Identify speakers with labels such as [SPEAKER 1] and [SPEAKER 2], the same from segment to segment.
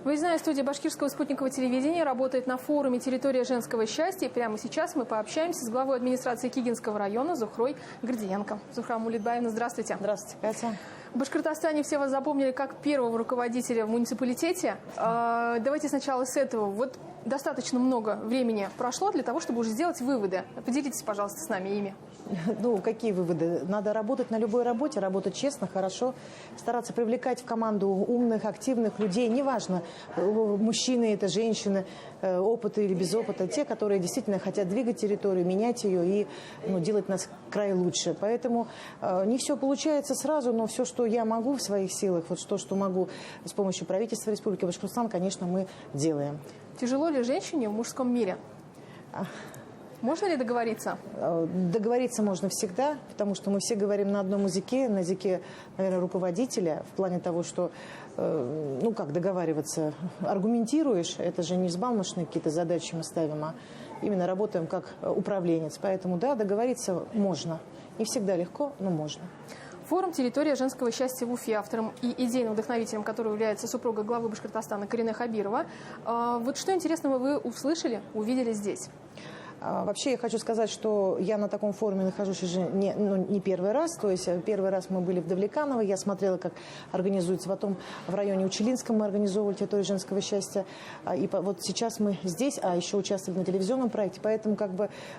[SPEAKER 1] Выездная студия Башкирского спутникового телевидения работает на форуме «Территория женского счастья». И прямо сейчас мы пообщаемся с главой администрации Кигинского района Зухрой Гордиенко. Зухра Мулитбаевна, здравствуйте.
[SPEAKER 2] Здравствуйте, Катя.
[SPEAKER 1] В Башкортостане все вас запомнили как первого руководителя в муниципалитете. Давайте сначала с этого. Вот достаточно много времени прошло для того, чтобы уже сделать выводы. Поделитесь, пожалуйста, с нами ими.
[SPEAKER 2] Ну, какие выводы? Надо работать на любой работе, работать честно, хорошо, стараться привлекать в команду умных, активных людей. Неважно, мужчины это, женщины, опыта или без опыта. Те, которые действительно хотят двигать территорию, менять ее и делать нас край лучше. Поэтому не все получается сразу, но все, что я могу в своих силах, вот то, что могу с помощью правительства Республики Башкортостан, конечно, мы делаем.
[SPEAKER 1] Тяжело ли женщине в мужском мире? Можно ли договориться?
[SPEAKER 2] Договориться можно всегда, потому что мы все говорим на одном языке, на языке, наверное, руководителя, в плане того, что, как договариваться, аргументируешь, это же не взбалмошные какие-то задачи мы ставим, а именно работаем как управленец. Поэтому, да, договориться можно. Не всегда легко, но можно.
[SPEAKER 1] Форум «Территория женского счастья» в Уфе, автором и идейным вдохновителем которого является супруга главы Башкортостана Карине Хабирова. Вот что интересного вы услышали, увидели здесь?
[SPEAKER 2] Вообще я хочу сказать, что я на таком форуме нахожусь уже не первый раз. То есть первый раз мы были в Давлеканово, я смотрела, как организуется. Потом в районе Учелинском мы организовывали территорию женского счастья. И вот сейчас мы здесь, а еще участвовали на телевизионном проекте. Поэтому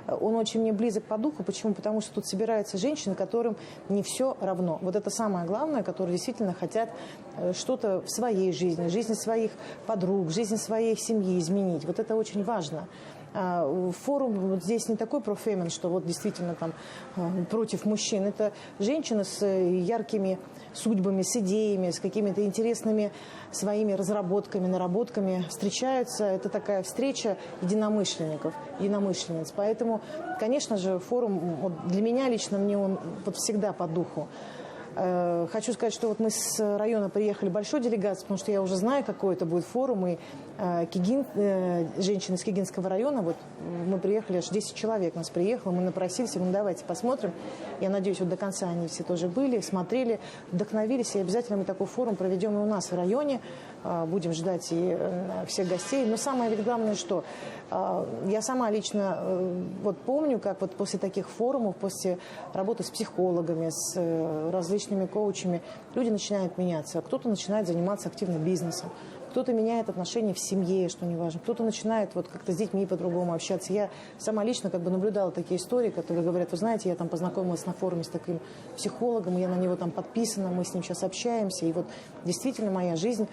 [SPEAKER 2] он очень мне близок по духу. Почему? Потому что тут собираются женщины, которым не все равно. Вот это самое главное, которые действительно хотят что-то в своей жизни, в жизни своих подруг, в жизни своей семьи изменить. Вот это очень важно. Форум вот здесь не такой профемен, что вот действительно там против мужчин. Это женщины с яркими судьбами, с идеями, с какими-то интересными своими разработками, наработками встречаются. Это такая встреча единомышленников, единомышленниц. Поэтому, конечно же, форум вот для меня лично, мне он вот всегда по духу. Хочу сказать, что вот мы с района приехали большой делегацией, потому что я уже знаю, какой это будет форум. И женщины из Кигинского района, вот мы приехали, аж 10 человек нас приехало, мы напросились, давайте посмотрим. Я надеюсь, вот до конца они все тоже были, смотрели, вдохновились, и обязательно мы такой форум проведем и у нас в районе. Будем ждать и всех гостей. Но самое ведь главное, что я сама лично вот помню, как вот после таких форумов, после работы с психологами, с различными коучами, люди начинают меняться. Кто-то начинает заниматься активным бизнесом, кто-то меняет отношения в семье, что не важно, кто-то начинает вот как-то с детьми по-другому общаться. Я сама лично наблюдала такие истории, которые говорят, вы знаете, я там познакомилась на форуме с таким психологом, я на него там подписана, мы с ним сейчас общаемся, и вот действительно моя жизнь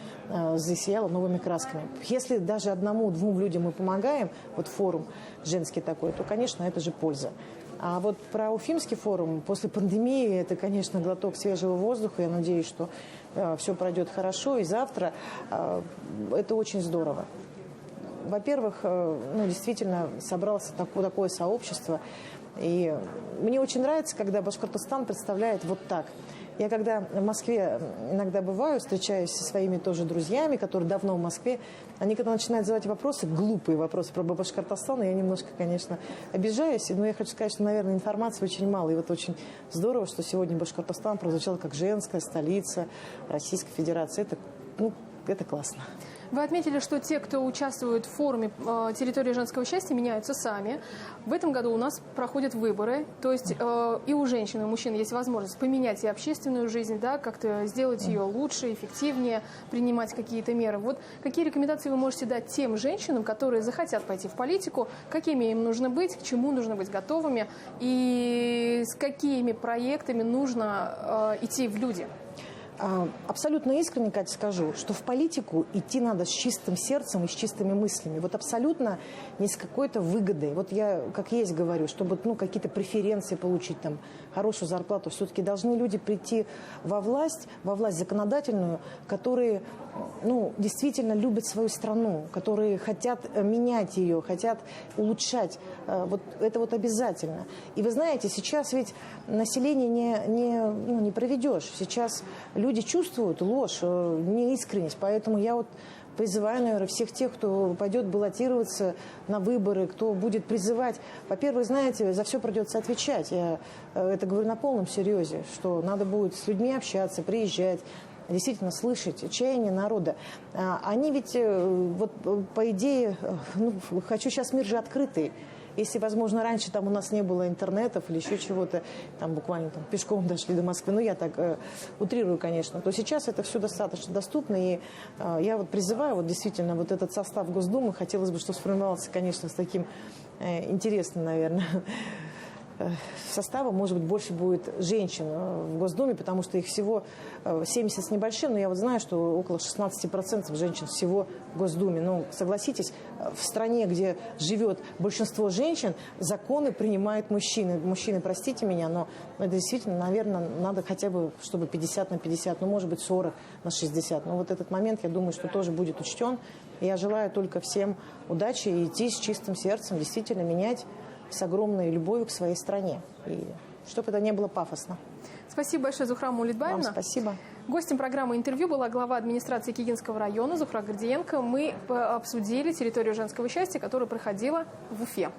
[SPEAKER 2] засияла новыми красками. Если даже одному-двум людям мы помогаем, вот форум женский такой, то, конечно, это же польза. А вот про Уфимский форум после пандемии, это, конечно, глоток свежего воздуха. Я надеюсь, что все пройдет хорошо. И завтра это очень здорово. Во-первых, действительно собралось такое сообщество. И мне очень нравится, когда Башкортостан представляет вот так. Я когда в Москве иногда бываю, встречаюсь со своими тоже друзьями, которые давно в Москве, они когда начинают задавать вопросы, глупые вопросы про Башкортостан, я немножко, конечно, обижаюсь, но я хочу сказать, что, наверное, информации очень мало. И вот очень здорово, что сегодня Башкортостан прозвучал как женская столица Российской Федерации. Это классно.
[SPEAKER 1] Вы отметили, что те, кто участвует в форуме «Территория женского счастья», меняются сами. В этом году у нас проходят выборы. То есть и у женщин, и у мужчин есть возможность поменять и общественную жизнь, да, как-то сделать ее лучше, эффективнее, принимать какие-то меры. Вот какие рекомендации вы можете дать тем женщинам, которые захотят пойти в политику, какими им нужно быть, к чему нужно быть готовыми и с какими проектами нужно идти в люди?
[SPEAKER 2] Абсолютно искренне, Катя, скажу, что в политику идти надо с чистым сердцем и с чистыми мыслями. Вот абсолютно не с какой-то выгодой. Вот я как есть говорю, чтобы какие-то преференции получить, там, хорошую зарплату. Все-таки должны люди прийти во власть законодательную, которые действительно любят свою страну, которые хотят менять ее, хотят улучшать. Вот это вот обязательно. И вы знаете, сейчас ведь население не проведешь. Сейчас люди чувствуют ложь, неискренность. Поэтому я вот призываю, наверное, всех тех, кто пойдет баллотироваться на выборы, кто будет призывать. Во-первых, знаете, за все придется отвечать. Я это говорю на полном серьезе, что надо будет с людьми общаться, приезжать, действительно слышать чаяние народа. Они ведь, вот по идее, ну, хочу сейчас мир же открытый. Если, возможно, раньше там у нас не было интернетов или еще чего-то, там буквально там, пешком дошли до Москвы, ну я так утрирую, конечно, то сейчас это все достаточно доступно. И я вот призываю, вот действительно, вот этот состав Госдумы, хотелось бы, чтобы сформировался, конечно, с таким интересным, наверное, состава, может быть, больше будет женщин в Госдуме, потому что их всего 70 с небольшим, но я вот знаю, что около 16% женщин всего в Госдуме. Ну, согласитесь, в стране, где живет большинство женщин, законы принимают мужчины. Мужчины, простите меня, но это действительно, наверное, надо хотя бы, чтобы 50 на 50, ну, может быть, 40 на 60. Но вот этот момент, я думаю, что тоже будет учтен. Я желаю только всем удачи и идти с чистым сердцем, действительно менять с огромной любовью к своей стране. И чтобы это не было пафосно.
[SPEAKER 1] Спасибо большое, Зухра Маулитбаевна.
[SPEAKER 2] Вам спасибо.
[SPEAKER 1] Гостем программы «Интервью» была глава администрации Кигинского района Зухра Гордиенко. Мы обсудили территорию женского счастья, которая проходила в Уфе.